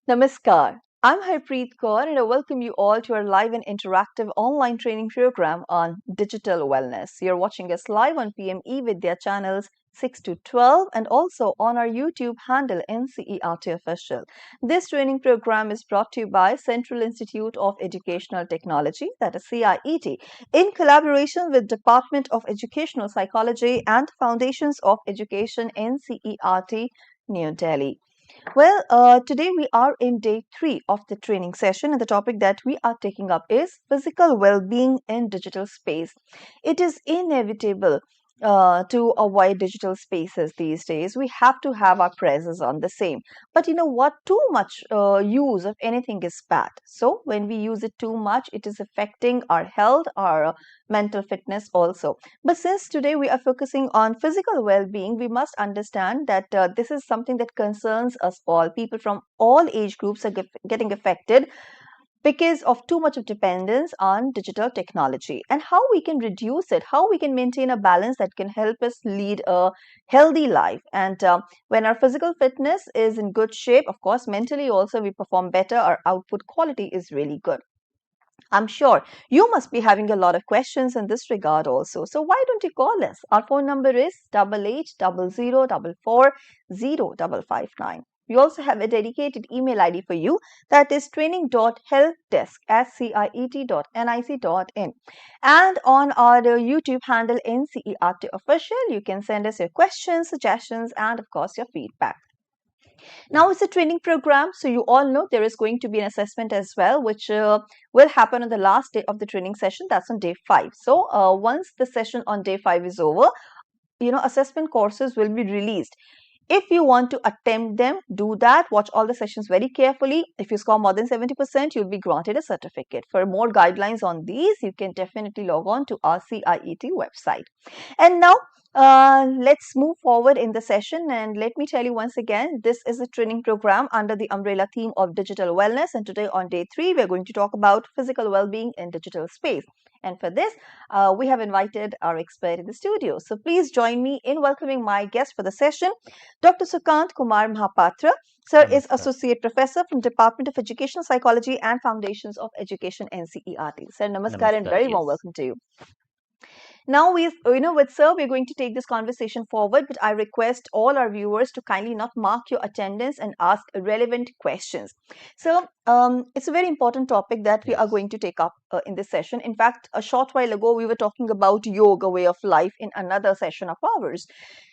Namaskar. I'm Harpreet Kaur and I welcome you all to our live and interactive online training program on digital wellness. You're watching us live on PM eVidya channels 6 to 12 and also on our YouTube handle NCERT Official. This training program is brought to you by Central Institute of Educational Technology, that is CIET, in collaboration with Department of Educational Psychology and Foundations of Education NCERT, New Delhi. Today we are in day 3 of the training session, and the topic that we are taking up is physical well being in digital space. It is inevitable to avoid digital spaces these days. We have to have our presence on the same. But you know what? Too much use of anything is bad. So, when we use it too much, it is affecting our health, our mental fitness also. But since today we are focusing on physical well being, we must understand that this is something that concerns us all. People from all age groups are getting affected because of too much of dependence on digital technology, and how we can reduce it, how we can maintain a balance that can help us lead a healthy life. And when our physical fitness is in good shape, of course, mentally also we perform better, our output quality is really good. I'm sure you must be having a lot of questions in this regard also. So why don't you call us? Our phone number is 8800440559. We also have a dedicated email ID for you, that is training.helpdesk@ciet.nic.in. And on our YouTube handle NCERT Official, you can send us your questions, suggestions, and of course your feedback. Now it's a training program, so you all know there is going to be an assessment as well, which will happen on the last day of the training session. That's on day 5. So once the session on day 5 is over, assessment courses will be released. If you want to attempt them, do that. Watch all the sessions very carefully. If you score more than 70%, you'll be granted a certificate. For more guidelines on these, you can definitely log on to our CIET website. And now, let's move forward in the session. And let me tell you once again, this is a training program under the umbrella theme of digital wellness. And today on day 3, we're going to talk about physical well-being in digital space. And for this, we have invited our expert in the studio. So please join me in welcoming my guest for the session, Dr. Sukanta Kumar Mahapatra. Sir is Namaskar. Associate Professor from Department of Educational Psychology and Foundations of Education, NCERT. Sir, namaskar and Namaskar. very warm Yes. welcome to you. Now, with Sir, we're going to take this conversation forward, but I request all our viewers to kindly not mark your attendance and ask relevant questions. So, it's a very important topic that we are Yes. going to take up in this session. In fact, a short while ago, we were talking about yoga, way of life, in another session of ours.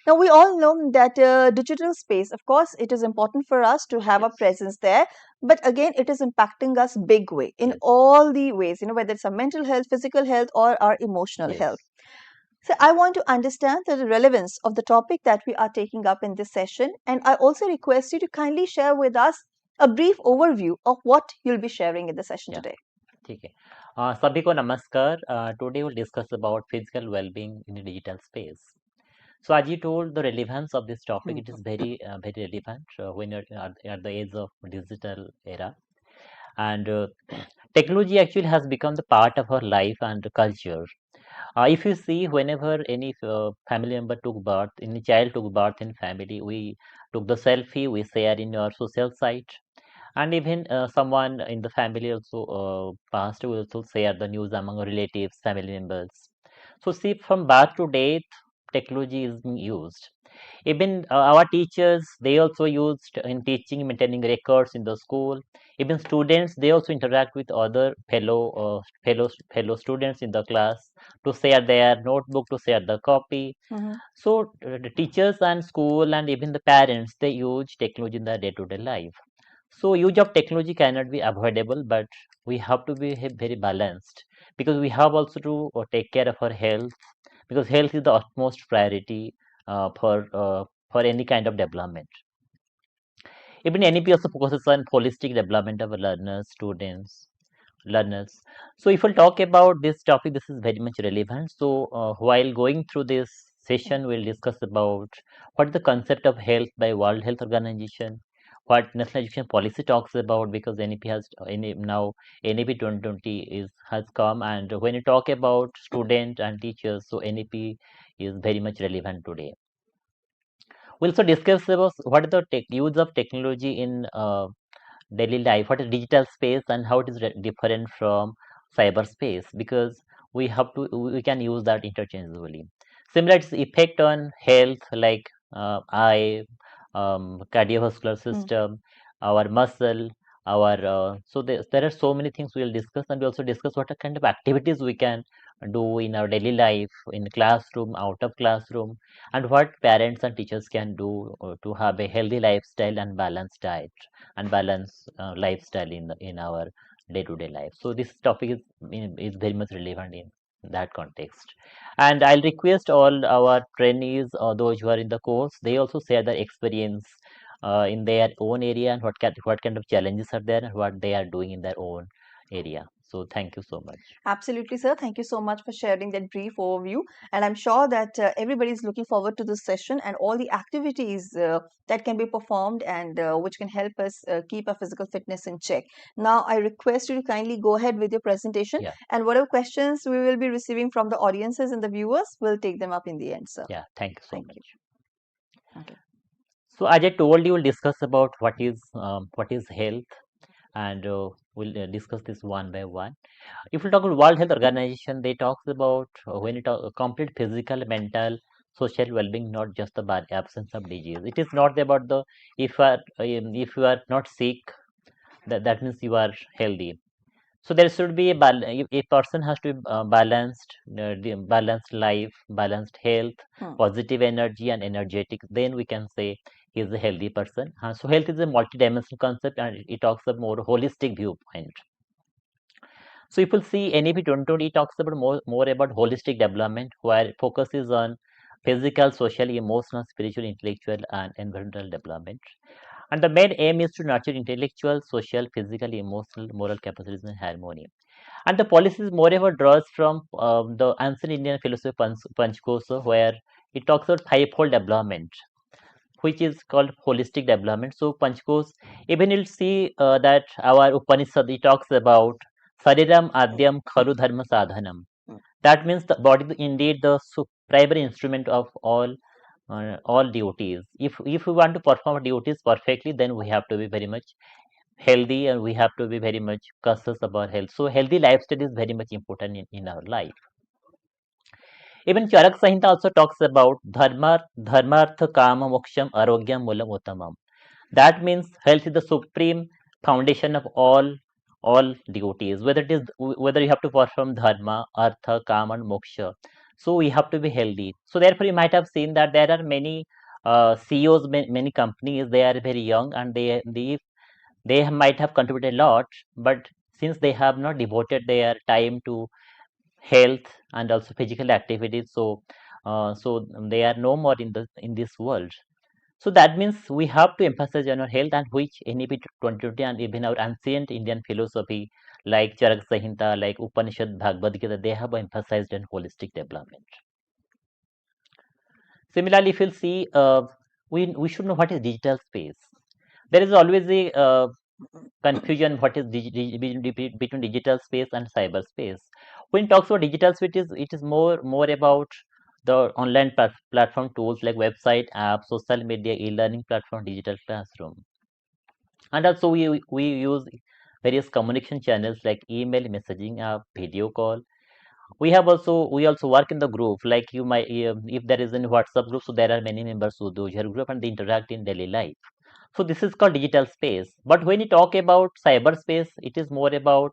Now, we all know that digital space, of course, it is important for us to have a Yes. presence there. But again, it is impacting us big way in Yes. all the ways, whether it's our mental health, physical health, or our emotional health. Yes. So, I want to understand the relevance of the topic that we are taking up in this session. And I also request you to kindly share with us a brief overview of what you'll be sharing in the session Yeah. today. ठीक है. सभी को नमस्कार. Today we'll discuss about physical well-being in the digital space. So as you told, the relevance of this topic, it is very relevant when you're at the age of digital era. And technology actually has become the part of our life and culture. If you see, whenever any family member took birth, any child took birth in family, we took the selfie, we share in our social site, and even someone in the family also passed, we also share the news among relatives, family members. So see, from birth to death, technology is being used. Even our teachers, they also used in teaching, maintaining records in the school. Even students, they also interact with other fellow students in the class to share their notebook, to share the copy. Mhm. So the teachers and school and even the parents, they use technology in their day-to-day life. So use of technology cannot be avoidable, but we have to be very balanced, because we have also to take care of our health, because health is the utmost priority for any kind of development. Even NEP also focuses on holistic development of learners. So if we'll talk about this topic, this is very much relevant. So while going through this session, we'll discuss about what is the concept of health by World Health Organization, what National Education Policy talks about, because NEP now NEP 2020 has come, and when you talk about student and teachers, so NEP is very much relevant today. We'll also discuss about what is the use of technology in daily life, what is digital space and how it is different from cyberspace, because we can use that interchangeably. Similar, its effect on health, like eye, cardiovascular system, our muscle, our so there are so many things we'll discuss, and we also discuss what kind of activities we can do in our daily life, in classroom, out of classroom, and what parents and teachers can do to have a healthy lifestyle and balanced diet and balance lifestyle in our day-to-day life. So this topic is very much relevant in that context. And I'll request all our trainees or those who are in the course, they also share their experience in their own area, and what kind of challenges are there and what they are doing in their own area. So thank you so much. Absolutely, sir. Thank you so much for sharing that brief overview. And I'm sure that everybody is looking forward to this session and all the activities that can be performed and which can help us keep our physical fitness in check. Now, I request you to kindly go ahead with your presentation, Yeah, and whatever questions we will be receiving from the audiences and the viewers, we'll take them up in the end, sir. yeah, thank you so Thank you. much. Okay. So as I told you, we'll discuss about what is health, and we'll discuss this one by one. If we talk about World Health Organization, they talks about when it complete physical, mental, social well-being, not just the absence of disease. It is not about the if you are not sick, that means you are healthy. So there should be a person has to be balanced, balanced life, balanced health, Hmm. positive energy, and energetic. Then we can say he is a healthy person. So health is a multidimensional concept, and it talks about more holistic viewpoint. So if you see NEP 2020, it talks about more about holistic development, where focus is on physical, social, emotional, spiritual, intellectual, and environmental development. And the main aim is to nurture intellectual, social, physical, emotional, moral capacities and harmony. And the policies moreover draws from the ancient Indian philosophy Panchkosa, where it talks about fivefold development, which is called holistic development. So Panchkos, even you'll see that our Upanishad, it talks about Sariram Adyam Kharu Dharma Sadhanam. Hmm. That means the body is indeed the primary instrument of all duties. If we want to perform duties perfectly, then we have to be very much healthy, and we have to be very much cautious about health. So healthy lifestyle is very much important in our life. Even Charak Samhita also talks about dharmartha kama moksham arogyam mulam uttamam. That means health is the supreme foundation of all duties, whether you have to perform dharma, artha, kama, and moksha. So we have to be healthy. So therefore, you might have seen that there are many CEOs, many companies. They are very young, and they might have contributed a lot, but since they have not devoted their time to health and also physical activities, so they are no more in this world. So that means we have to emphasize on our health, and which NEP 2020 and even our ancient Indian philosophy like Charak Samhita, like Upanishad, Bhagavad Gita, they have emphasized on holistic development. Similarly, if you'll see, we should know what is digital space. There is always a confusion what is between digital space and cyberspace. When it talks about digital space, it is more about the online platform tools like website, apps, social media, e-learning platform, digital classroom. And also we use various communication channels like email, messaging app, video call. We also work in the group, like you might, if there is a WhatsApp group, so there are many members who do your group and they interact in daily life. So this is called digital space. But when you talk about cyberspace, it is more about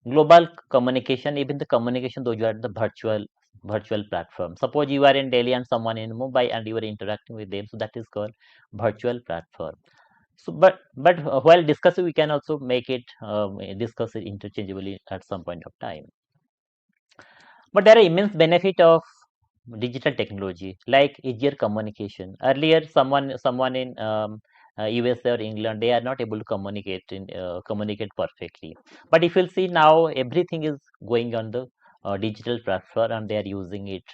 global communication, even the communication though you are the virtual platform. Suppose you are in Delhi and someone in Mumbai and you are interacting with them, so that is called virtual platform. So but while discussing, we can also make it discuss it interchangeably at some point of time. But there are immense benefit of digital technology, like easier communication. Earlier, someone in USA or England, they are not able to communicate perfectly. But if you'll see now, everything is going on the digital platform, and they are using it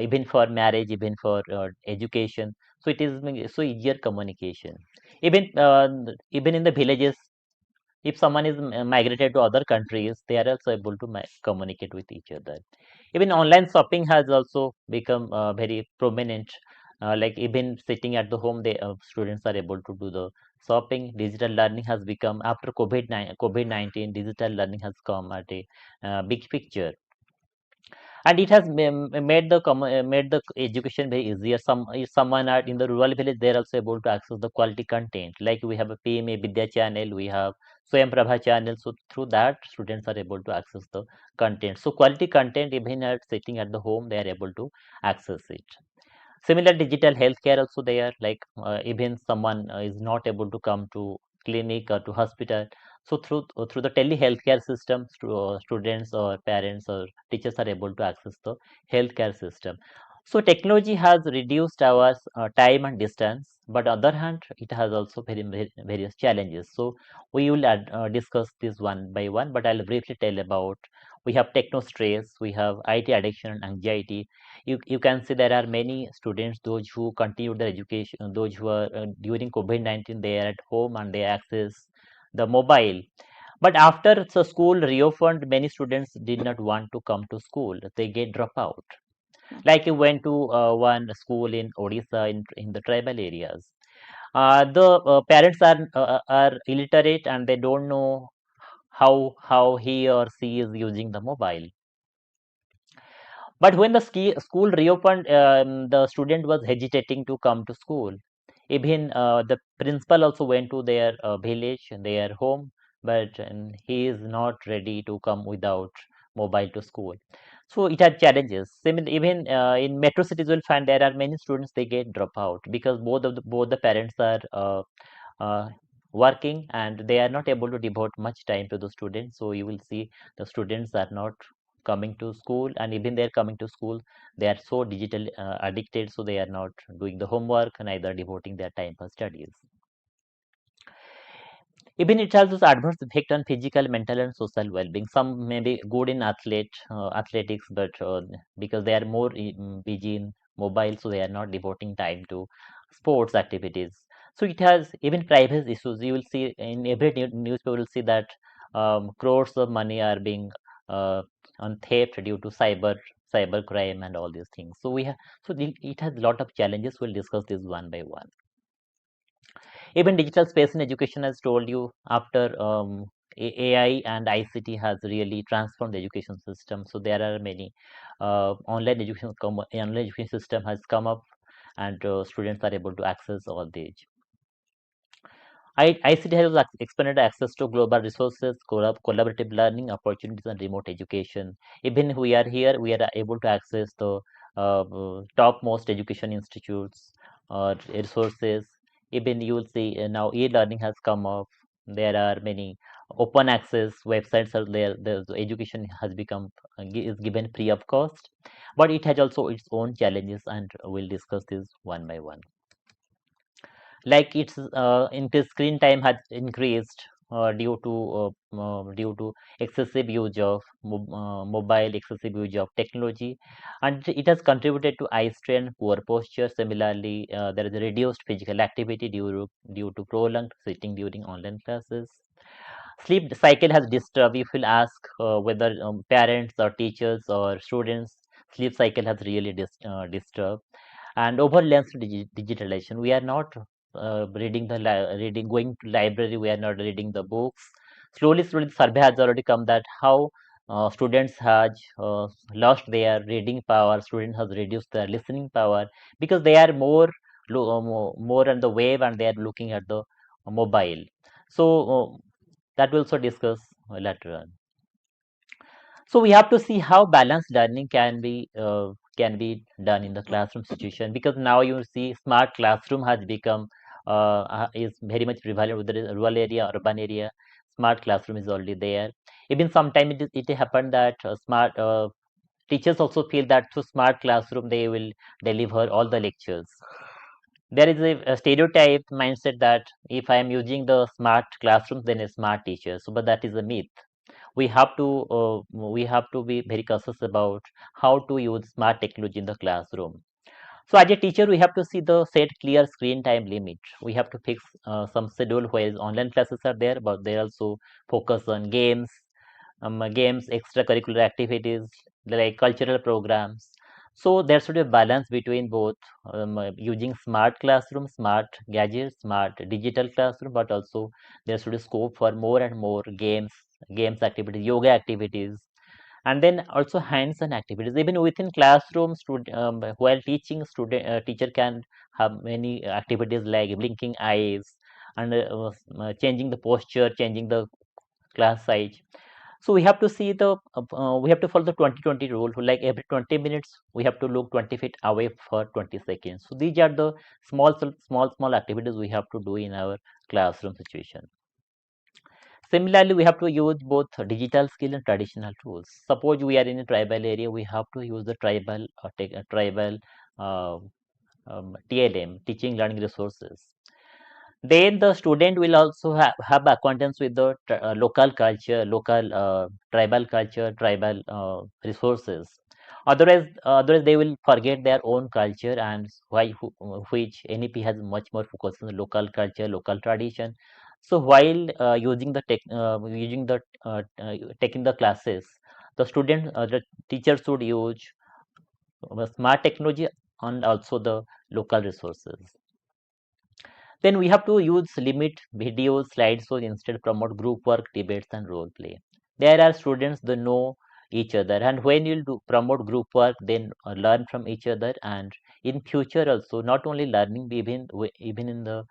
even for marriage, even for education. So it is so easier communication. Even in the villages, if someone is migrated to other countries, they are also able to communicate with each other. Even online shopping has also become very prominent like even sitting at the home, they students are able to do the shopping. Digital learning has become, after COVID-19, digital learning has come at a big picture, and it has made the education very easier. If someone are in the rural village, they're also able to access the quality content. Like we have a PMA Vidya channel, we have Swayam Prabha channel. So through that, students are able to access the content. So quality content, even at sitting at the home, they are able to access it. Similar digital healthcare also there, like even someone is not able to come to clinic or to hospital. So through the telehealthcare system, students or parents or teachers are able to access the healthcare system. So technology has reduced our time and distance, but on the other hand, it has also various challenges. So we will discuss this one by one, but I'll briefly tell about. We have techno stress, we have IT addiction and anxiety. You can see there are many students, those who continued their education, those who are during COVID-19, they are at home and they access the mobile. But after the school reopened, many students did not want to come to school. They get drop out. Like you went to one school in Odisha in the tribal areas. The parents are illiterate and they don't know how he or she is using the mobile. But when the school reopened, the student was hesitating to come to school. Even the principal also went to their village, their home, but he is not ready to come without mobile to school. So it had challenges. Even in metro cities, you'll find there are many students they get drop out because both the parents are uh, working and they are not able to devote much time to the students. So you will see the students are not coming to school, and even they're coming to school, they are so digital addicted, so they are not doing the homework, neither devoting their time for studies. Even it has this adverse effect on physical, mental, and social well-being. Some may be good in athletics, but because they are more busy in mobile, so they are not devoting time to sports activities. So it has even privacy issues. You will see in every newspaper, you will see that crores of money are being uh, on theft due to cyber crime and all these things. So it has a lot of challenges. We'll discuss this one by one. Even digital space in education has told you after AI and ICT has really transformed the education system. So there are many online education system has come up, and students are able to access all these. ICT has expanded access to global resources, collaborative learning opportunities, and remote education. Even we are here, we are able to access the topmost education institutes or resources. Even you will see now e-learning has come up. There are many open access websites are there. The education has become is given free of cost, but it has also its own challenges, and we'll discuss this one by one. Like its increased screen time has increased due to excessive use of mobile, excessive use of technology, and it has contributed to eye strain, poor posture. Similarly, there is a reduced physical activity due to prolonged sitting during online classes. Sleep cycle has disturbed. If you'll ask whether parents or teachers or students, sleep cycle has really disturbed. And overlaps digitalization. We are not reading, going to library. We are not reading the books. Slowly, survey has already come that how students has lost their reading power. Students has reduced their listening power because they are more on the web and they are looking at the mobile. So that we'll also discuss later on. So we have to see how balanced learning can be done in the classroom situation, because now you see smart classroom has become is very much prevalent with the rural area, urban area. Smart classroom is already there. Even sometimes it happened that smart teachers also feel that through smart classroom they will deliver all the lectures. There is a stereotype mindset that if I am using the smart classroom, then a smart teacher. So, but that is a myth. We have to be very cautious about how to use smart technology in the classroom. So as a teacher, we have to see the set clear screen time limit. We have to fix some schedule where online classes are there, but they also focus on games, extracurricular activities like cultural programs. So there should be a balance between both using smart classroom, smart gadgets, smart digital classroom, but also there should be scope for more and more games activities, yoga activities, and then also hands-on activities. Even within classroom, while teaching, teacher can have many activities like blinking eyes and changing the posture, changing the class size. So we have to follow the 20-20 rule. Like every 20 minutes, we have to look 20 feet away for 20 seconds. So these are the small activities we have to do in our classroom situation. Similarly, we have to use both digital skill and traditional tools. Suppose we are in a tribal area, we have to use the tribal uh, TLM, teaching learning resources. Then the student will also have acquaintance with the local culture, local tribal culture, tribal resources. Otherwise they will forget their own culture, and which NEP has much more focus on the local culture, local tradition. So while taking the classes, the teacher should use smart technology and also the local resources. Then we have to use limit videos, slideshows instead promote group work, debates, and role play. There are students that know each other, and when you promote group work, then learn from each other, and in future also not only learning, even in the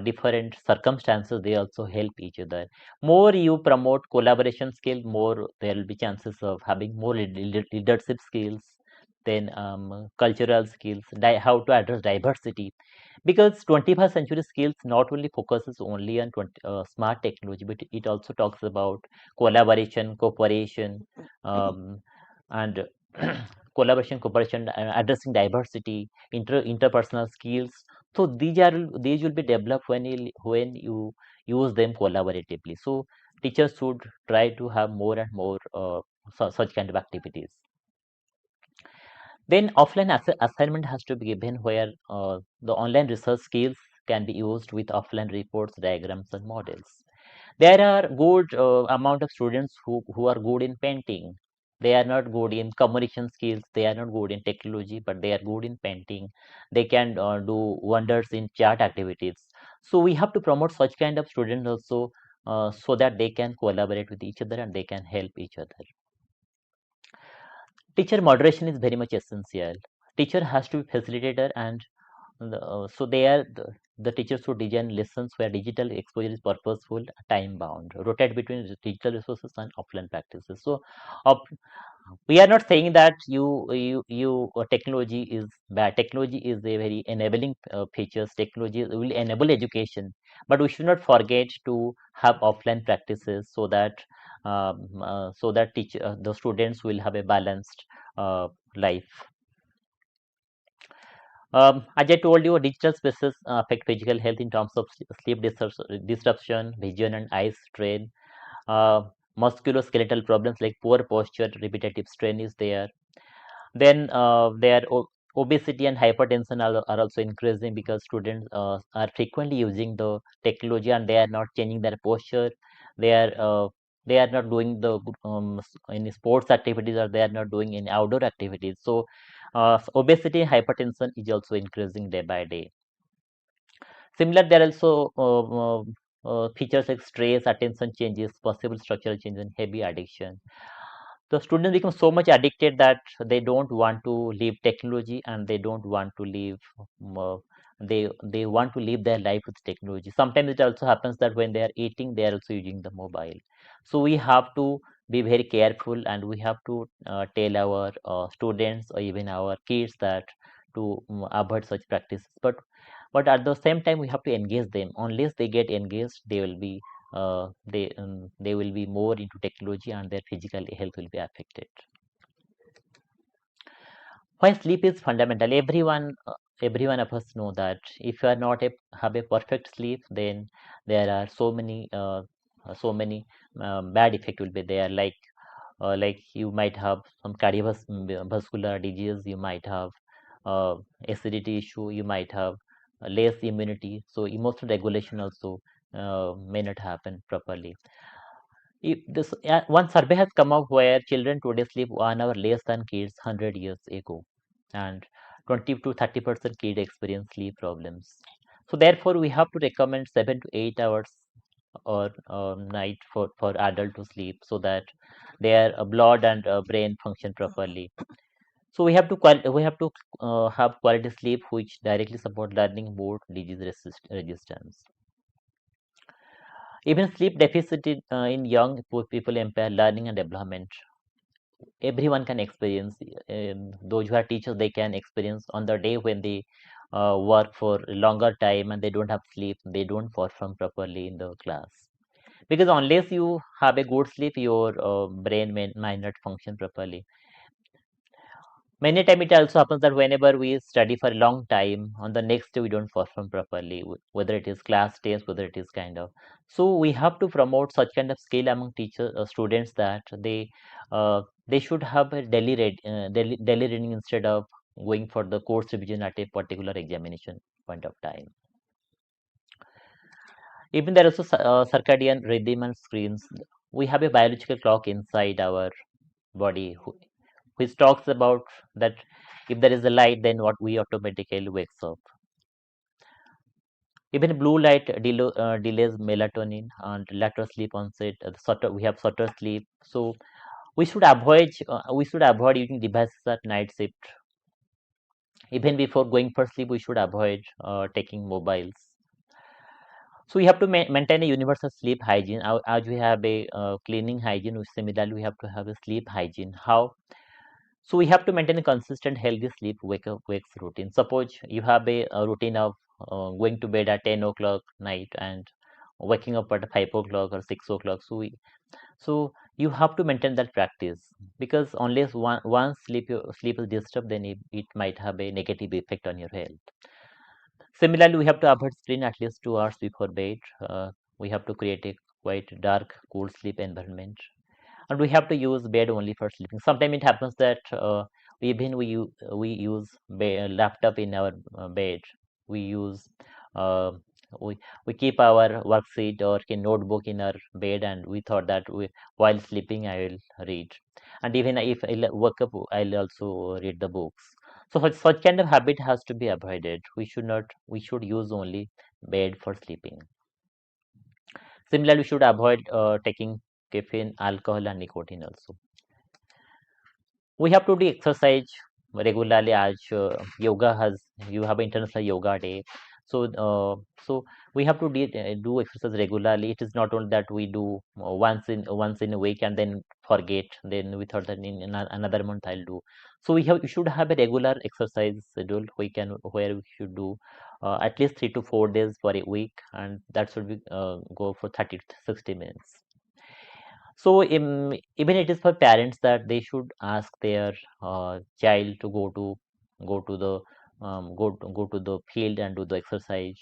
different circumstances, they also help each other. More you promote collaboration skill, more there will be chances of having more leadership skills, then cultural skills, how to address diversity, because 21st century skills not only focuses only on smart technology, but it also talks about collaboration, cooperation, and cooperation, addressing diversity, interpersonal skills. So these will be developed when you use them collaboratively. So teachers should try to have more and more such kind of activities. Then offline assignment has to be given, where the online research skills can be used with offline reports, diagrams, and models. There are good amount of students who are good in painting. They are not good in communication skills. They are not good in technology, but they are good in painting. They can do wonders in chat activities. So we have to promote such kind of students also, so that they can collaborate with each other and they can help each other. Teacher moderation is very much essential. Teacher has to be facilitator, and so the teachers should design lessons where digital exposure is purposeful, time bound, rotate between digital resources and offline practices. So op- we are not saying that technology is bad. Technology is a very enabling features. Technology will enable education, but we should not forget to have offline practices, so that the students will have a balanced life. As I told you, digital spaces affect physical health in terms of sleep disruption, vision and eye strain, uh, musculoskeletal problems like poor posture, repetitive strain is there. Then obesity and hypertension are also increasing, because students are frequently using the technology and they are not changing their posture. They are uh, they are not doing any sports activities, or they are not doing any outdoor activities. So obesity and hypertension is also increasing day by day. Similar, there are also features like stress, attention changes, possible structural changes, and heavy addiction. The students become so much addicted that they don't want to leave technology, and they don't want to leave they want to live their life with technology. Sometimes it also happens that when they are eating, they are also using the mobile. So we have to be very careful, and we have to tell our students or even our kids that to avoid such practices. But at the same time, we have to engage them. Unless they get engaged, they will be more into technology, and their physical health will be affected. Why sleep is fundamental? Everyone of us know that if you are not have a perfect sleep, then there are so many bad effect will be there. Like you might have some cardiovascular disease, you might have acidity issue, you might have less immunity. So emotional regulation also may not happen properly. If this One survey has come up where children today sleep 1 hour less than kids 100 years ago. and 20 to 30% kids experience sleep problems. So therefore, we have to recommend 7 to 8 hours or night for adult to sleep so that their blood and brain function properly. So we have to have quality sleep which directly support learning, mood, disease resistance. Even sleep deficit in young poor people impair learning and development. Everyone can experience. Those who are teachers, they can experience on the day when they work for a longer time and they don't have sleep, they don't perform properly in the class. Because unless you have a good sleep, your brain might not function properly. Many time it also happens that whenever we study for a long time, on the next day we don't perform properly, whether it is class test, whether it is kind of. So we have to promote such kind of skill among teachers, students that they should have a daily reading instead of going for the course revision at a particular examination point of time. Even there is also circadian rhythm and screens. We have a biological clock inside our body which talks about that if there is a light, then what we automatically wakes up. Even blue light delays melatonin and later sleep onset. We have shorter sleep, so we should avoid using devices at night shift. Even before going for sleep, we should avoid taking mobiles. So we have to maintain a universal sleep hygiene. As we have a cleaning hygiene, similarly we have to have a sleep hygiene. How? So we have to maintain a consistent, healthy sleep wakes routine. Suppose you have a routine of going to bed at 10 o'clock night and waking up at 5 o'clock or 6 o'clock. So you have to maintain that practice because unless once sleep is disturbed, then it might have a negative effect on your health. Similarly, we have to avoid screen at least 2 hours before bed. We have to create a quite dark, cool sleep environment, and we have to use bed only for sleeping. Sometimes it happens that even we use laptop in our bed. We use uh, we keep our worksheet or a notebook in our bed, and we thought that while sleeping I will read, and even if I wake up, I'll also read the books. So such kind of habit has to be avoided. We should use only bed for sleeping. Similarly, we should avoid taking caffeine, alcohol, and nicotine also. We have to do exercise regularly as yoga has you have international yoga day. So we have to do exercise regularly. It is not only that we do once in a week and then forget, then we thought that in another month I'll do. So we should have a regular exercise schedule where we should do at least 3 to 4 days for a week, and that should be go for 30 to 60 minutes. So even it is for parents that they should ask their child to go to the field and do the exercise.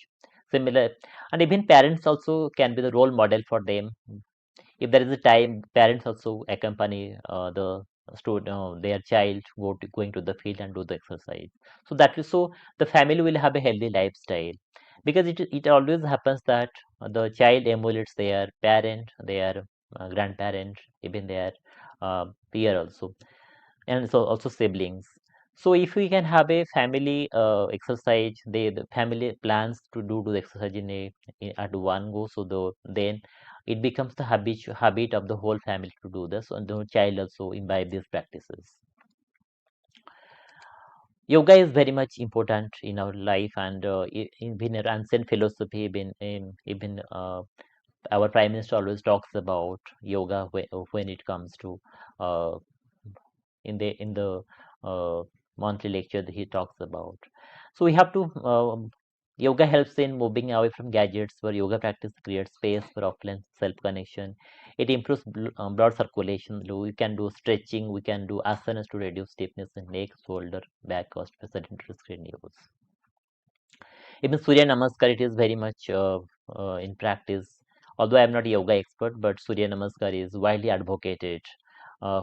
Similar, and even parents also can be the role model for them. If there is a time, parents also accompany their child going to the field and do the exercise. So that is so the family will have a healthy lifestyle, because it always happens that the child emulates their parent, their grandparent, even their peer also, and so also siblings. So if we can have a family exercise, the family plans to do the exercise at one go, so then it becomes the habit of the whole family to do this, and the child also imbibe these practices. Yoga is very much important in our life, and in our ancient philosophy, even our prime minister always talks about yoga when it comes to uh, in the uh, monthly lecture that he talks about. So we have to yoga helps in moving away from gadgets, where yoga practice creates space for offline self connection. It improves blood circulation. We can do stretching, we can do asanas to reduce stiffness in neck, shoulder, back, or sedentary screen use. Even Surya Namaskar, it is very much in practice. Although I am not a yoga expert, but Surya Namaskar is widely advocated,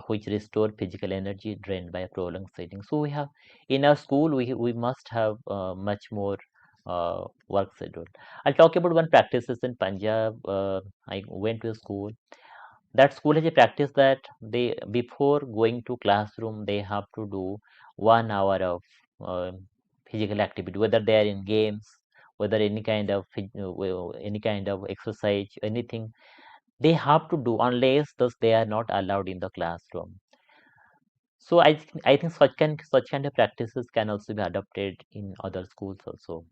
which restore physical energy drained by a prolonged sitting. So we have in our school we must have much more work schedule. I'll talk about one practices in Punjab. I went to a school. That school has a practice that they before going to classroom they have to do 1 hour of physical activity, whether they are in games, whether any kind of exercise, anything they have to do, unless thus they are not allowed in the classroom. So I think such kind of practices can also be adopted in other schools also.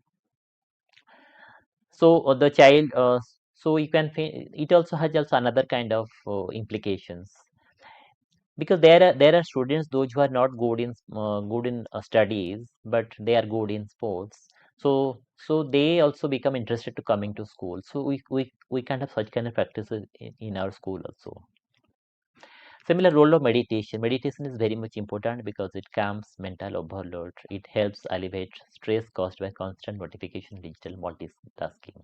So the child, so you can it also has also another kind of implications, because there are students those who are not good in studies, but they are good in sports. So they also become interested to coming to school. So we can have such kind of practices in our school also. Similar role of meditation. Meditation is very much important because it calms mental overload. It helps alleviate stress caused by constant notification, digital multitasking.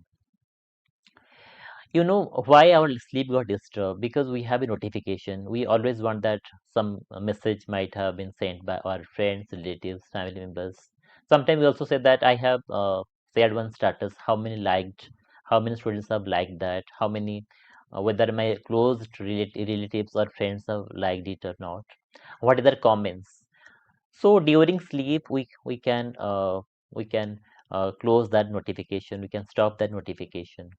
You know why our sleep got disturbed? Because we have a notification. We always want that some message might have been sent by our friends, relatives, family members. Sometimes we also say that I have shared one status, how many liked, how many students have liked that, how many, whether my close relatives or friends have liked it or not, what are their comments. So during sleep, we can close that notification, we can stop that notification.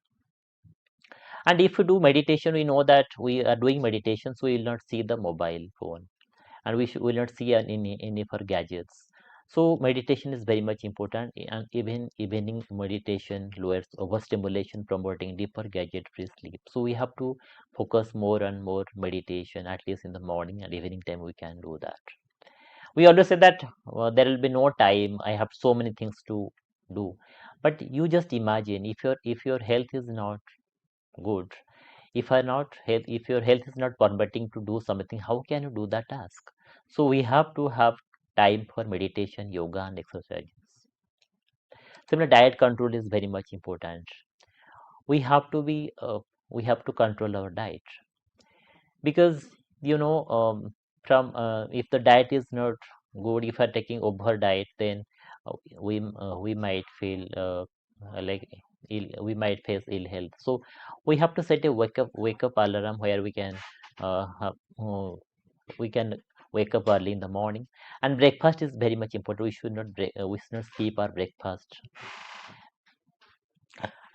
And if we do meditation, we know that we are doing meditation, so we will not see the mobile phone, and will not see any of our gadgets. So meditation is very much important, and even evening meditation lowers overstimulation, promoting deeper gadget-free sleep. So we have to focus more and more meditation, at least in the morning and evening time. We can do that. We always say that there will be no time. I have so many things to do, but you just imagine if your health is not good, if your health is not permitting to do something, how can you do that task? So we have to have time for meditation, yoga, and exercises. Similar, diet control is very much important. We have to be we have to control our diet, because you know from if the diet is not good, if you're taking over diet, then we might feel like we might face ill health. So we have to set a wake up alarm where uh, we can wake up early in the morning. And breakfast is very much important. We should not skip our breakfast.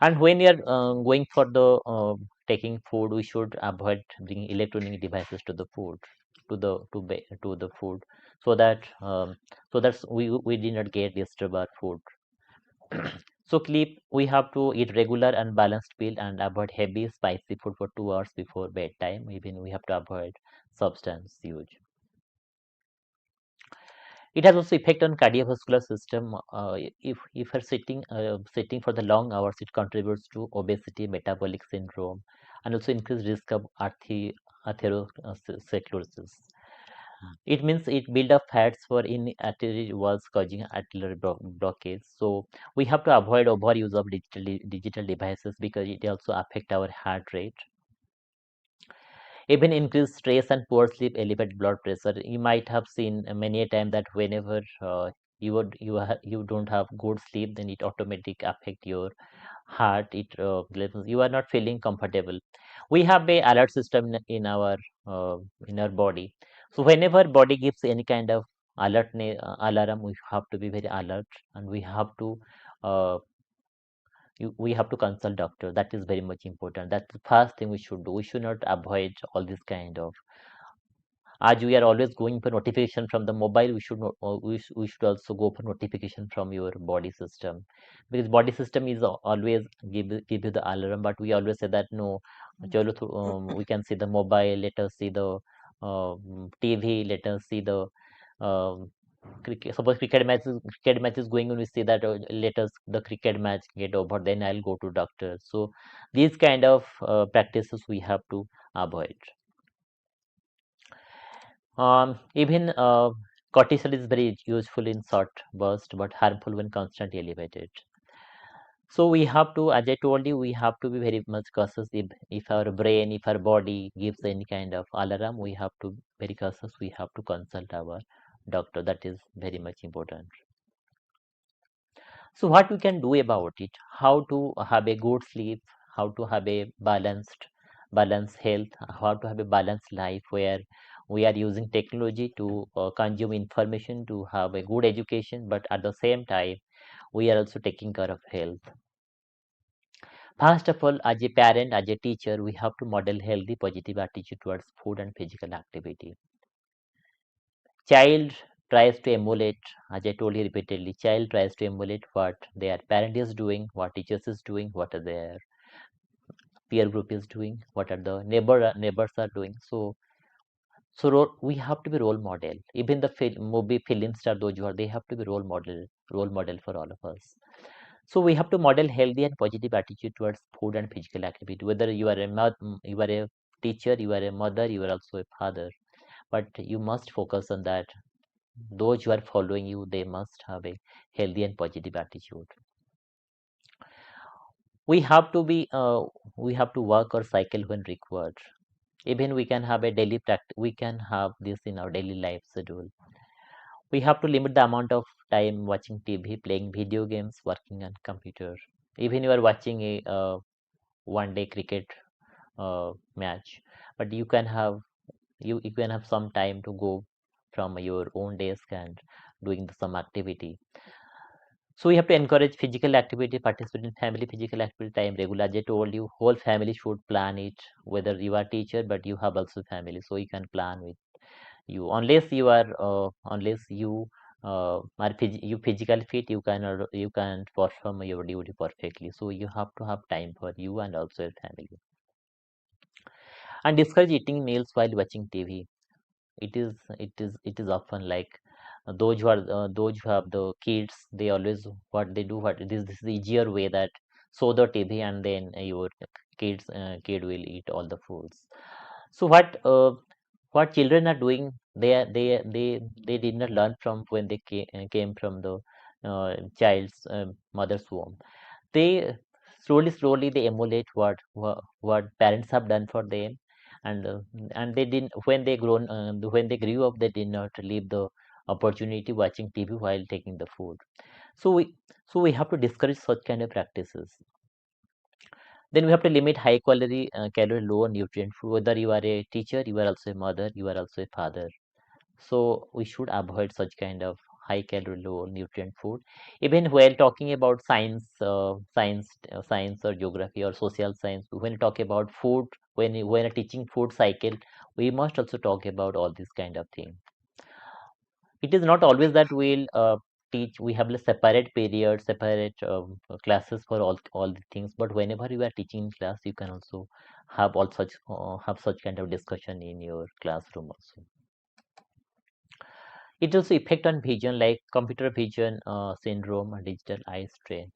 And when you're going for the taking food, we should avoid bringing electronic devices to the food, to the food, so that we did not get disturbed our food. So sleep, we have to eat regular and balanced meal and avoid heavy spicy food for 2 hours before bedtime. Even we have to avoid substance use. It has also effect on cardiovascular system. If you're sitting for the long hours, it contributes to obesity, metabolic syndrome, and also increased risk of atherosclerosis. It means it build up fats for in artery walls, causing arterial blockage. So we have to avoid overuse of digital devices, because it also affect our heart rate. Even increased stress and poor sleep elevate blood pressure. You might have seen many a time that whenever you don't have good sleep, then it automatically affect your heart. You are not feeling comfortable. We have a alert system uh, in our body. So whenever body gives any kind of alarm, we have to be very alert, and uh, we have to consult doctor. That is very much important. That's the first thing we should do. We should not avoid all this kind of, as we are always going for notification from the mobile, we should not we should also go for notification from your body system, because body system is always give you the alarm. But we always say that no, chalo we can see the mobile, let us see the TV, let us see the um, suppose cricket match is going on, we see that let us the cricket match get over, then I'll go to doctor. So these kind of practices we have to avoid. Even cortisol is very useful in short burst, but harmful when constantly elevated. So we have to, as I told you, we have to be very much cautious. If our brain, if our body gives any kind of alarm, we have to very cautious. We have to consult our doctor. That is very much important. So what we can do about it? How to have a good sleep? How to have a balanced health? How to have a balanced life where We are using technology to consume information to have a good education, but at the same time, we are also taking care of health. First of all, as a parent, as a teacher, we have to model healthy, positive attitude towards food and physical activity. Child tries to emulate, as I told you repeatedly, child tries to emulate what their parent is doing, what teachers is doing, what are their peer group is doing, what are the neighbors are doing. So we have to be role model. Even the movie film star, those who are, they have to be role model for all of us. So we have to model healthy and positive attitude towards food and physical activity. Whether you are you are a teacher, you are a mother, you are also a father, but you must focus on that. Those who are following you, they must have a healthy and positive attitude. We have to be we have to work or cycle when required. Even we can have a daily practice, we can have this in our daily life schedule. We have to limit the amount of time watching TV, playing video games, working on computer. Even you are watching a one day cricket match, but you can have some time to go from your own desk and doing some activity. So we have to encourage physical activity, participate in family physical activity time regular. As I told you, whole family should plan it. Whether you are teacher, but you have also family, so you can plan with you. Unless you you physically fit, you can perform your duty perfectly. So you have to have time for you and also your family. And discourage eating meals while watching TV. It is often like those who have the kids, they always what they do, what this is the easier way that show the TV and then your kid will eat all the foods. So what children are doing, they did not learn from when they came from the child's mother's womb. They slowly they emulate what parents have done for them, and they didn't when they grew up, they did not leave the opportunity watching TV while taking the food. So we so we have to discourage such kind of practices. Then we have to limit high quality calorie low nutrient food. Whether you are a teacher, you are also a mother, you are also a father, so we should avoid such kind of high calorie, low nutrient food. Even while talking about science or geography or social science, when you talk about food, when teaching food cycle, we must also talk about all these kind of things. It is not always that we'll teach. We have a separate period, separate classes for all the things. But whenever you are teaching in class, you can also have such kind of discussion in your classroom also. It also affect on vision like computer vision syndrome and digital eye strain.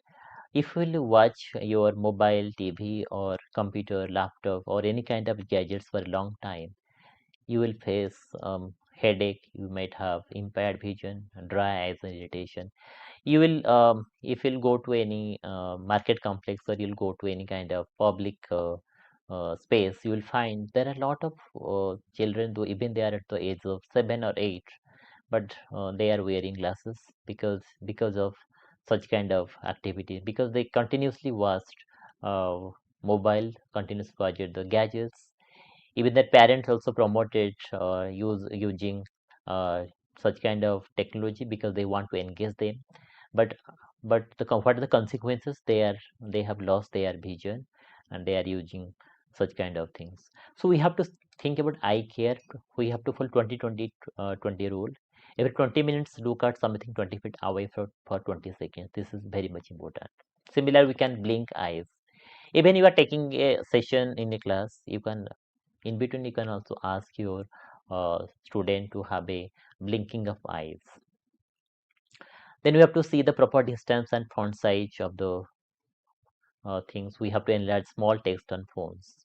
If you watch your mobile, TV or computer, laptop or any kind of gadgets for a long time, you will face headache, you might have impaired vision, dry eyes and irritation. You will if you'll go to any market complex or you'll go to any kind of public space, you will find there are a lot of children, though even they are at the age of 7 or 8, but they are wearing glasses because of such kind of activity, because they continuously watched uh, mobile, continuously watched the gadgets. Even their parents also promoted using uh, such kind of technology because they want to engage them. But what are the consequences? They have lost their vision and they are using such kind of things. So we have to think about eye care. We have to follow 20-20-20 rule. Every 20 minutes, look at something 20 feet away for 20 seconds. This is very much important. Similar, we can blink eyes. Even you are taking a session in a class, you can in between you can also ask your student to have a blinking of eyes. Then we have to see the proper distance and font size of the things. We have to enlarge small text on phones.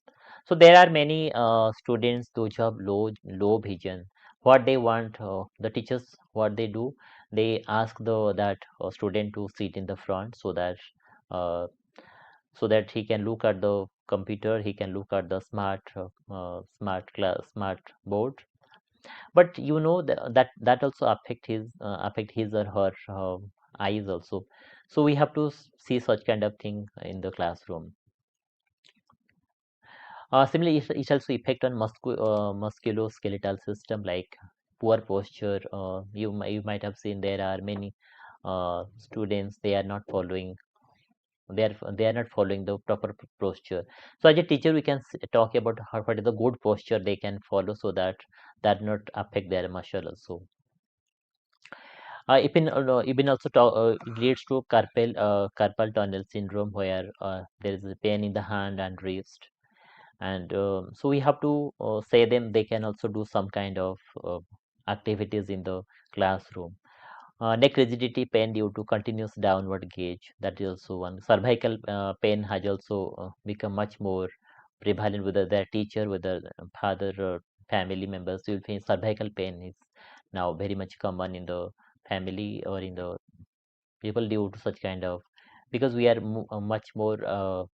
So there are many students those who have low vision. What they want, the teachers, what they do, they ask the that student to sit in the front uh, so that he can look at the computer, he can look at the smart board. But you know that also affect his or her eyes also. So we have to see such kind of thing in the classroom. Similarly, it also affect on musculoskeletal system, like poor posture. You might have seen there are many students, they are not following the proper posture. So as a teacher, we can talk about what is the good posture they can follow, so that that not affect their muscle also. It also leads to carpal tunnel syndrome, where there is a pain in the hand and wrist. And so we have to say them they can also do some kind of activities in the classroom. Neck rigidity pain due to continuous downward gaze, that is also one. Cervical pain has also become much more prevalent, whether their teacher, whether father or family members. You will find cervical pain is now very much common in the family or in the people, due to such kind of, because we are much more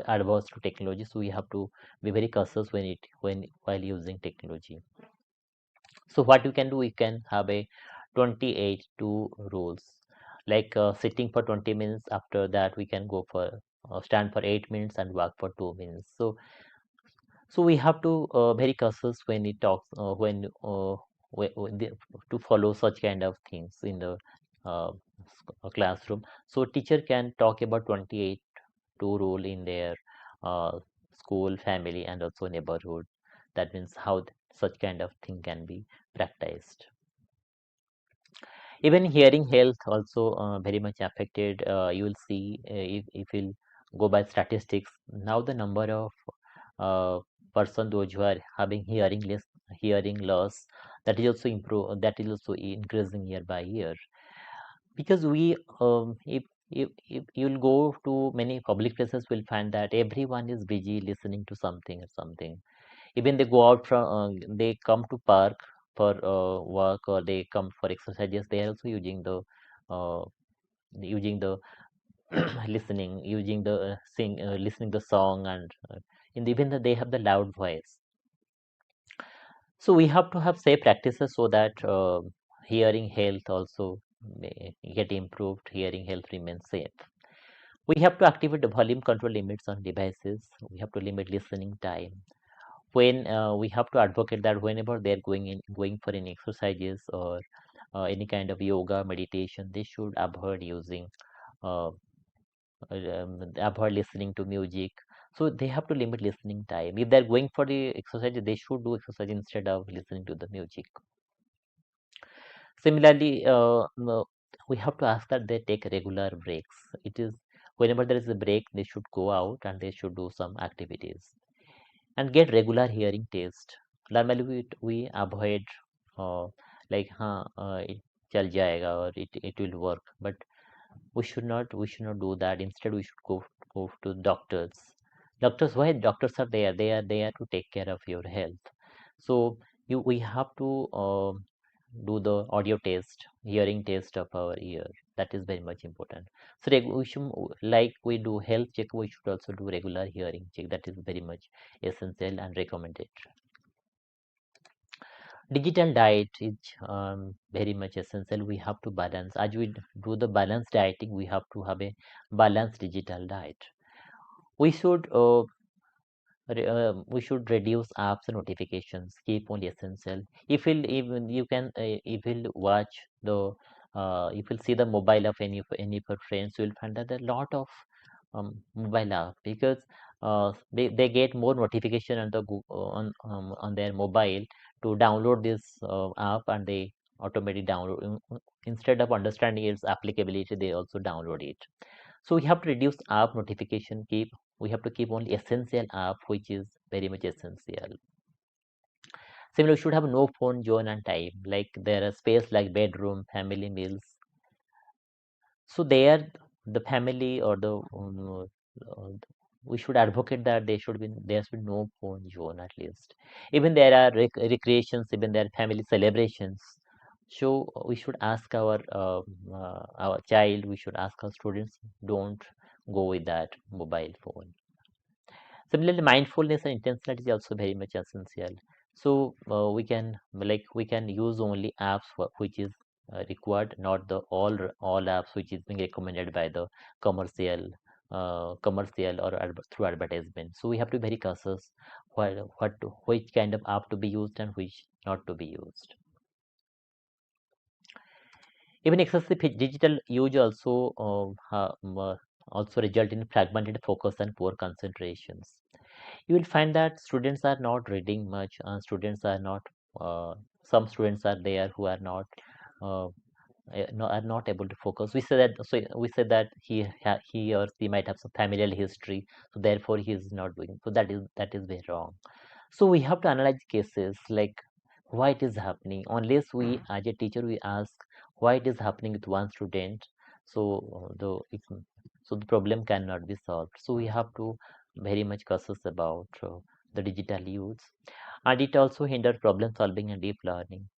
advanced to technology, so we have to be very cautious when while using technology. So what you can do, you can have a 28 2 rules, like sitting for 20 minutes. After that, we can go for stand for 8 minutes and walk for 2 minutes. So we have to very cautious when it talks when to follow such kind of things in the uh, classroom. So teacher can talk about 28 2 rule in their uh, school, family, and also neighborhood. That means how such kind of thing can be practiced. Even hearing health also very much affected. You will see, if you'll go by statistics, now the number of uh, person those who are having hearing loss, that is also increasing year by year. Because if you'll go to many public places, will find that everyone is busy listening to something or something. Even they go out from they come to park for work, or they come for exercises, they are also uh, using the listening, using the listening the song, and even that they have the loud voice. So we have to have safe practices, so that hearing health also may get improved, hearing health remains safe. We have to activate the volume control limits on devices. We have to limit listening time. When we have to advocate that whenever they're going for any exercises, or any kind of yoga meditation, they should uh, avoid listening to music. So they have to limit listening time. If they're going for the exercise, they should do exercise instead of listening to the music. Similarly, we have to ask that they take regular breaks. It is whenever there is a break, they should go out and they should do some activities and get regular hearing test. Normally, we avoid uh, like it chal jayega, or it will work, but we should not do that. Instead, we should go to doctors. Why doctors are there? They are there to take care of your health. So we have to do the audio test, hearing test of our ear. That is very much important. So we should, like we do health check, we should also do regular hearing check. That is very much essential and recommended. Digital diet is very much essential. We have to balance. As we do the balanced dieting, we have to have a balanced digital diet. We should we should reduce apps and notifications. Keep only essential. If you'll even you can if you'll watch the if you'll see the mobile of any of your friends, you will find that there are a lot of mobile app, because they get more notification on the on their mobile to download this app, and they automatically download instead of understanding its applicability, they also download it. So we have to reduce app notification. We have to keep only essential app, which is very much essential. Similarly, we should have no phone zone and time. Like there are space like bedroom, family meals. So there, the family or the we should advocate that there should be no phone zone at least. Even there are recreations, even there are family celebrations. So we should ask our child, we should ask our students, don't go with that mobile phone. Similarly, mindfulness and intentionality is also very much essential. So we can use only apps which is required, not the all apps which is being recommended by the commercial commercial or through advertisement. So we have to be very cautious which kind of app to be used and which not to be used. Even excessive digital use also result in fragmented focus and poor concentrations. You will find that students are not reading much, and students are not. Some students are there who are not uh, no, are not able to focus. We say that he or she might have some familial history, so therefore he is not doing. So that is very wrong. So we have to analyze cases like why it is happening. Unless we, as a teacher, we ask why it is happening with one student, so the problem cannot be solved. So we have to very much cautious about the digital use, and it also hinder problem solving and deep learning.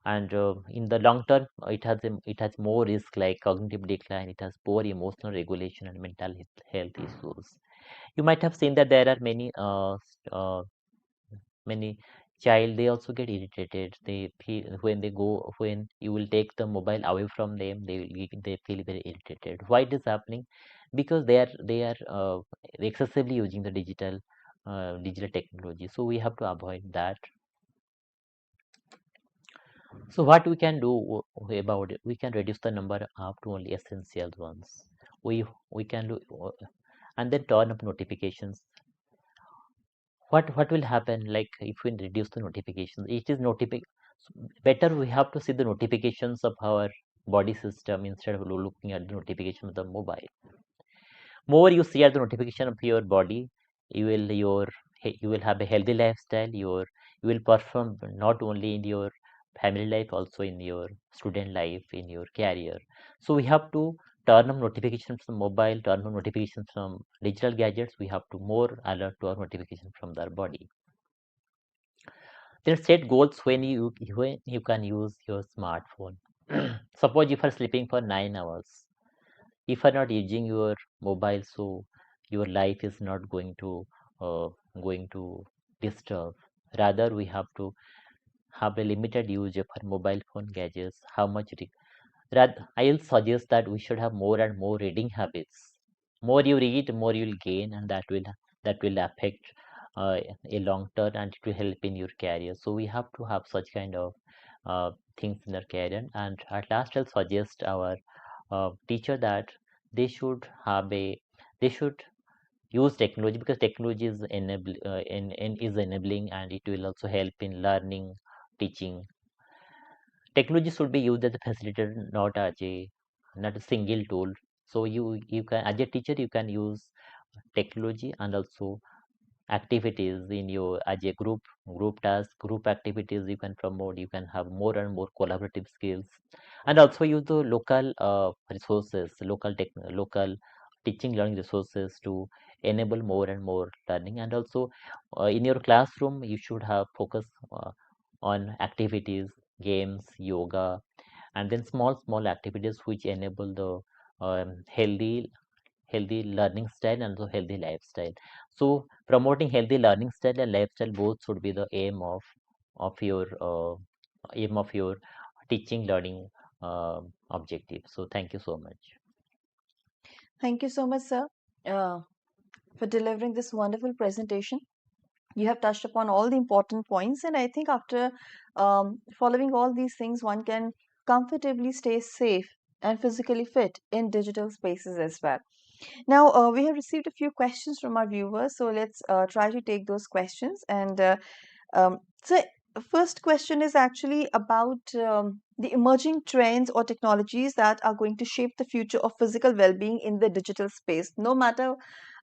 And in the long term, it has more risk like cognitive decline. It has poor emotional regulation and mental health issues. You might have seen that there are many child, they also get irritated. They feel when you will take the mobile away from them, they feel very irritated. Why it is happening? Because they are excessively using the digital technology. So we have to avoid that. So what we can do about it? We can reduce the number up to only essential ones. We can do, and then turn up notifications. What will happen, like if we reduce the notifications, it is better we have to see the notifications of our body system instead of looking at the notification of the mobile. More you see at the notification of your body, you will have a healthy lifestyle. You will perform not only in your family life, also in your student life, in your career. So we have to turn on notifications from mobile, turn on notifications from digital gadgets. We have to more alert to our notification from their body. Then set goals when you can use your smartphone. Suppose if you are sleeping for 9 hours, if you are not using your mobile, so your life is not uh, going to disturb. Rather, we have to have a limited use of our mobile phone gadgets. How much Rather, I'll suggest that we should have more and more reading habits. More you read, more you'll gain, and that will affect a long term, and it will help in your career. So we have to have such kind of things in our career. And at last, I'll suggest our teacher that they should have a they should use technology, because technology is enabling, and it will also help in learning, teaching. Technology should be used as a facilitator, not a single tool. So you can, as a teacher, you can use technology and also activities in your, as a group task, group activities you can promote. You can have more and more collaborative skills, and also use the resources, local teaching learning resources to enable more and more learning. And also in your classroom, you should have focus on activities, games, yoga, and then small activities which enable the healthy learning style and also healthy lifestyle. So promoting healthy learning style and lifestyle both should be the aim of your teaching learning objective. So thank you so much. Thank you so much, sir, uh, for delivering this wonderful presentation. You have touched upon all the important points, and I think after following all these things, one can comfortably stay safe and physically fit in digital spaces as well. Now, we have received a few questions from our viewers, so let's try to take those questions. And so, first question is actually about the emerging trends or technologies that are going to shape the future of physical well-being in the digital space. No matter,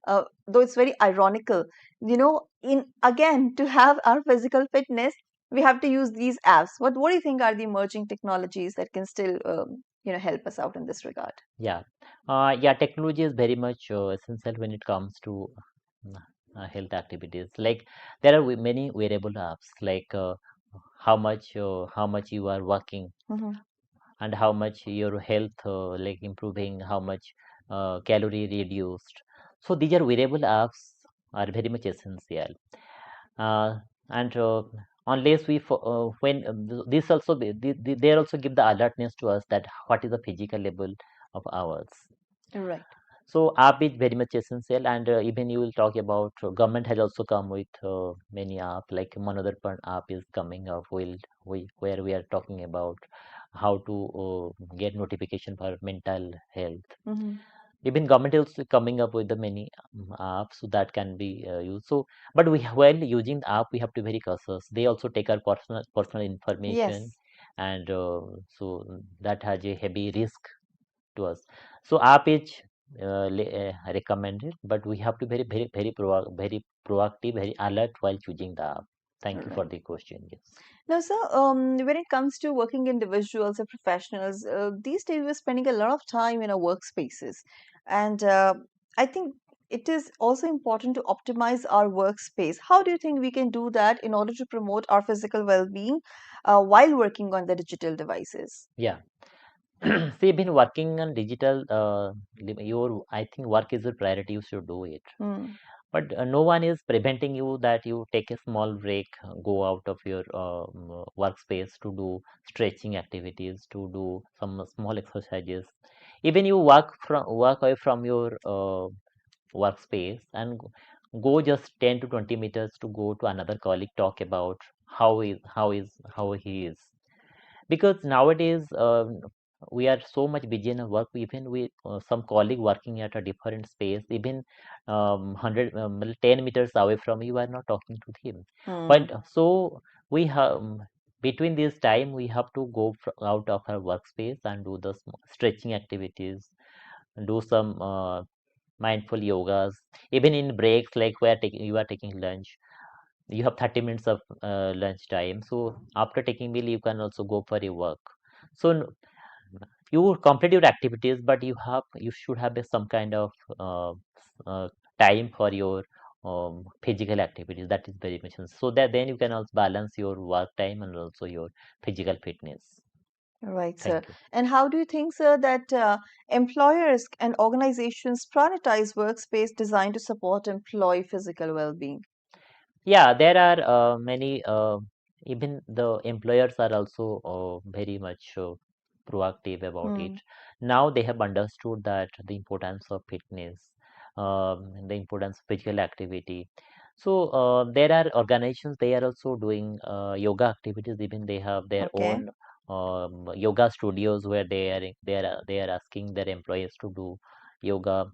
though it's very ironical, in again to have our physical fitness, we have to use these apps. What do you think are the emerging technologies that can still help us out in this regard? Yeah, technology is very much essential when it comes to health activities. Like there are many wearable apps, like how much you are working, Hmm. and how much your health like improving, how much calorie reduced. So these are wearable apps, are very much essential. uh, and unless we when this also they also give the alertness to us that what is the physical level of ours. Right. So app is very much essential, and even you will talk about government has also come with many app, like Manodar app is coming up. Where we are talking about how to get notification for mental health. Mm-hmm. Even government is also coming up with the many apps so that can be used. So, but while using the app, we have to be very cautious. They also take our personal information, Yes. and that has a heavy risk to us. So app is recommended, but we have to be very proactive, very alert while choosing the app. Thank you for Right. the question. Yes. Now, sir, when it comes to working individuals or professionals, these days we're spending a lot of time in our workspaces. And I think it is also important to optimize our workspace. How do you think we can do that in order to promote our physical well being while working on the digital devices? Yeah. See, been working on digital. Your I think work is a priority. You should do it. Hmm. But no one is preventing you that you take a small break, go out of your workspace to do stretching activities, to do some small exercises. Even you work away from your workspace and go just 10 to 20 meters to go to another colleague, talk about how he is, because nowadays we are so much busy in our work. Even with some colleague working at a different space, even 100 10 meters away from you are not talking to him. Hmm. But so we have between this time we have to go out of our workspace and do the stretching activities, do some mindful yogas. Even in breaks, like where you are taking lunch, you have 30 minutes of lunch time. So after taking meal, you can also go for your work. So you complete your activities, but you should have some kind of uh, uh, time for your physical activities. That is very much so that then you can also balance your work time and also your physical fitness. Right, sir. Thank you. And how do you think, sir, that employers and organizations prioritize workspace designed to support employee physical well being? Yeah, there are many, even the employers are also very much proactive about it. Hmm. Now they have understood that the importance of fitness, the importance of physical activity. So there are organizations, they are also doing yoga activities. Even they have their Okay. own yoga studios where they are asking their employees to do yoga.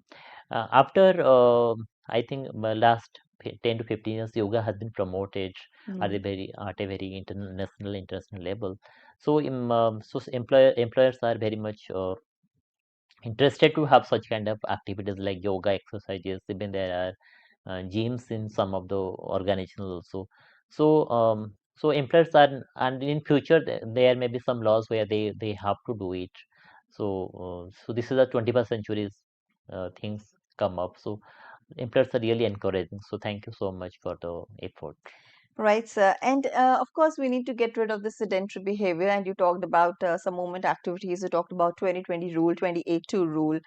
After I think last 10 to 15 years, yoga has been promoted Hmm. at a very international level. So employers are very much interested to have such kind of activities like yoga exercises. Even there are gyms in some of the organizations also. So so employers are, and in future there may be some laws where they have to do it. So so this is a 21st century's things come up. So employers are really encouraging. So thank you so much for the effort. Right, sir. And of course, we need to get rid of the sedentary behavior. And you talked about some movement activities. You talked about 2020 rule, 28-2 rule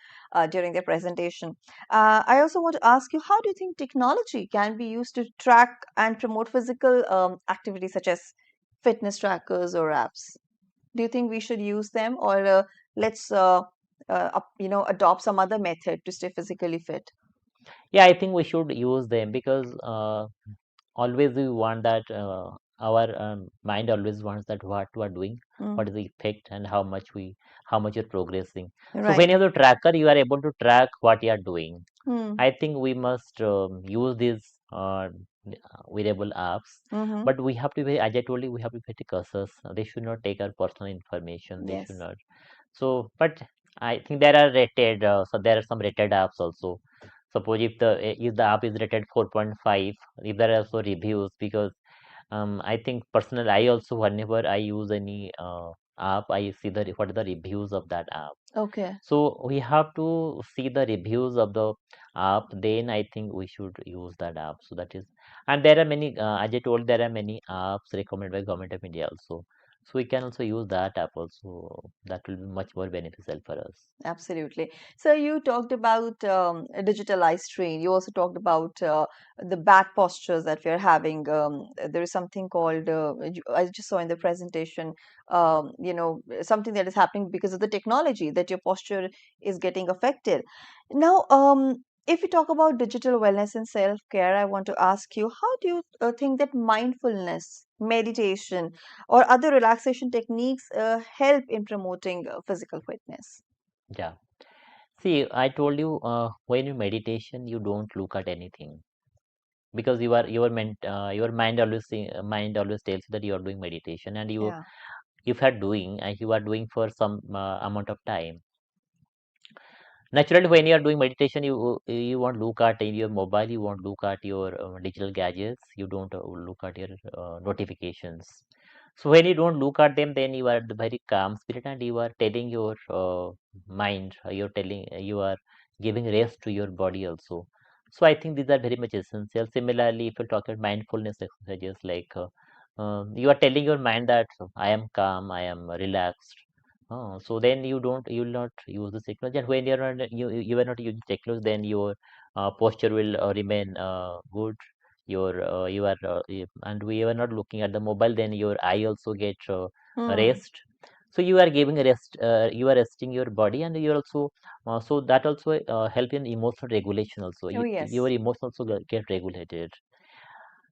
during the presentation. I also want to ask you, how do you think technology can be used to track and promote physical activities such as fitness trackers or apps? Do you think we should use them, or let's adopt some other method to stay physically fit? Yeah, I think we should use them because always we want that our mind always wants that what we are doing, Mm, what is the effect, and how much you're progressing. So when right. you have the tracker, you are able to track what you are doing. Hmm. I think we must use these wearable apps, Mm-hmm. but we have to be, as I told you, we have to be very cautious. They should not take our personal information. They should Yes. not. So, but I think there are rated. So there are some rated apps also. Suppose if the app is rated 4.5, if there are also reviews, because I think personally, I also whenever I use any app, I see what are the reviews of that app. Okay. So we have to see the reviews of the app. Then I think we should use that app. So that is, and there are many. As I told, there are many apps recommended by Government of India also. So we can also use that app also. That will be much more beneficial for us. Absolutely. So you talked about a digitalized train. You also talked about the back postures that we're having. There is something called, I just saw in the presentation, something that is happening because of the technology that your posture is getting affected. Now, if you talk about digital wellness and self-care, I want to ask you, how do you think that mindfulness, meditation, or other relaxation techniques help in promoting physical fitness? Yeah. See, I told you when you meditation, you don't look at anything because your mind always tells you that you are doing meditation, and you Yeah. if you are doing for some amount of time. Naturally, when you are doing meditation, you won't look at your mobile, you won't look at your digital gadgets, you don't look at your notifications. So when you don't look at them, then you are the very calm spirit, and you are telling your mind, you are giving rest to your body also. So I think these are very much essential. Similarly, if you talk about mindfulness exercises, like you are telling your mind that I am calm, I am relaxed. So then you will not use the technology, and when you are not using technology, then your posture will remain good. And we are not looking at the mobile, then your eye also get Hmm. rest. So you are giving a rest. You are resting your body, and you are also so that also help in emotional regulation. Also, Oh, your yes. emotions also get regulated.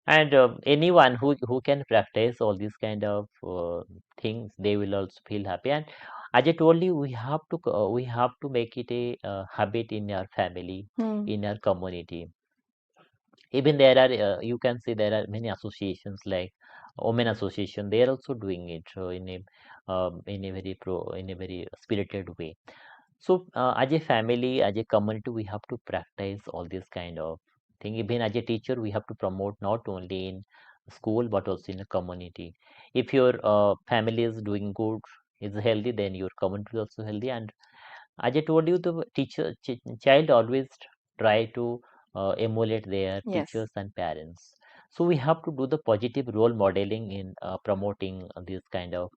And anyone who can practice all these kind of things, they will also feel happy. And as I told you, we have to make it a habit in our family, Hmm. in our community. Even there are you can see there are many associations like women association. They are also doing it in a very spirited way. So, as a family, as a community, we have to practice all this kind of thing. Even as a teacher, we have to promote not only in school but also in the community. If your family is doing good, is healthy, then your community is also healthy. And as I told you, the child always try to emulate their Yes. teachers and parents. So we have to do the positive role modeling in promoting this kind of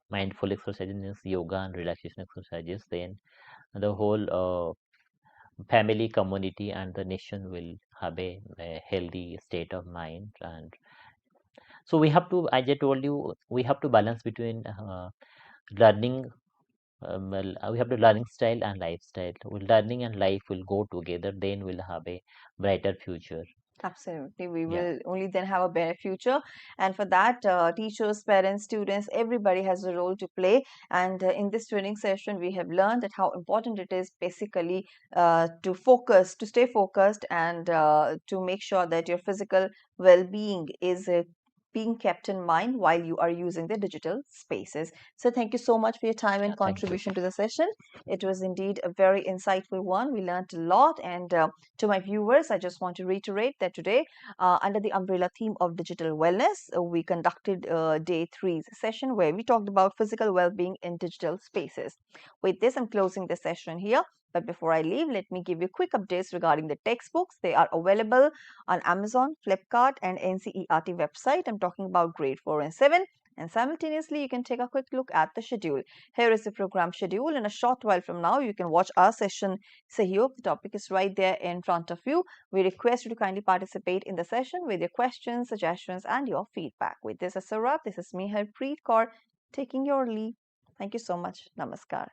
mindful exercises, yoga and relaxation exercises. Then the whole family, community, and the nation will have a healthy state of mind. And so we have to, as I told you, we have to balance between learning. We have the learning style and lifestyle. Learning and life will go together. Then we'll have a brighter future. Absolutely. We Yeah, will only then have a better future. And for that, teachers, parents, students, everybody has a role to play. And in this training session, we have learned that how important it is basically to focus, to stay focused, and to make sure that your physical well-being is being kept in mind while you are using the digital spaces. So thank you so much for your time yeah. and Thank you. contribution to the session. It was indeed a very insightful one. We learned a lot, and to my viewers, I just want to reiterate that today, under the umbrella theme of digital wellness, we conducted day three's session where we talked about physical well being in digital spaces. With this, I'm closing the session here. But before I leave, let me give you quick updates regarding the textbooks. They are available on Amazon, Flipkart, and NCERT website. I'm talking about grade 4 and 7. And simultaneously, you can take a quick look at the schedule. Here is the program schedule. In a short while from now, you can watch our session Sahyog. The topic is right there in front of you. We request you to kindly participate in the session with your questions, suggestions, and your feedback. With this as a wrap, this is me, Harpreet Kaur, taking your leave. Thank you so much. Namaskar.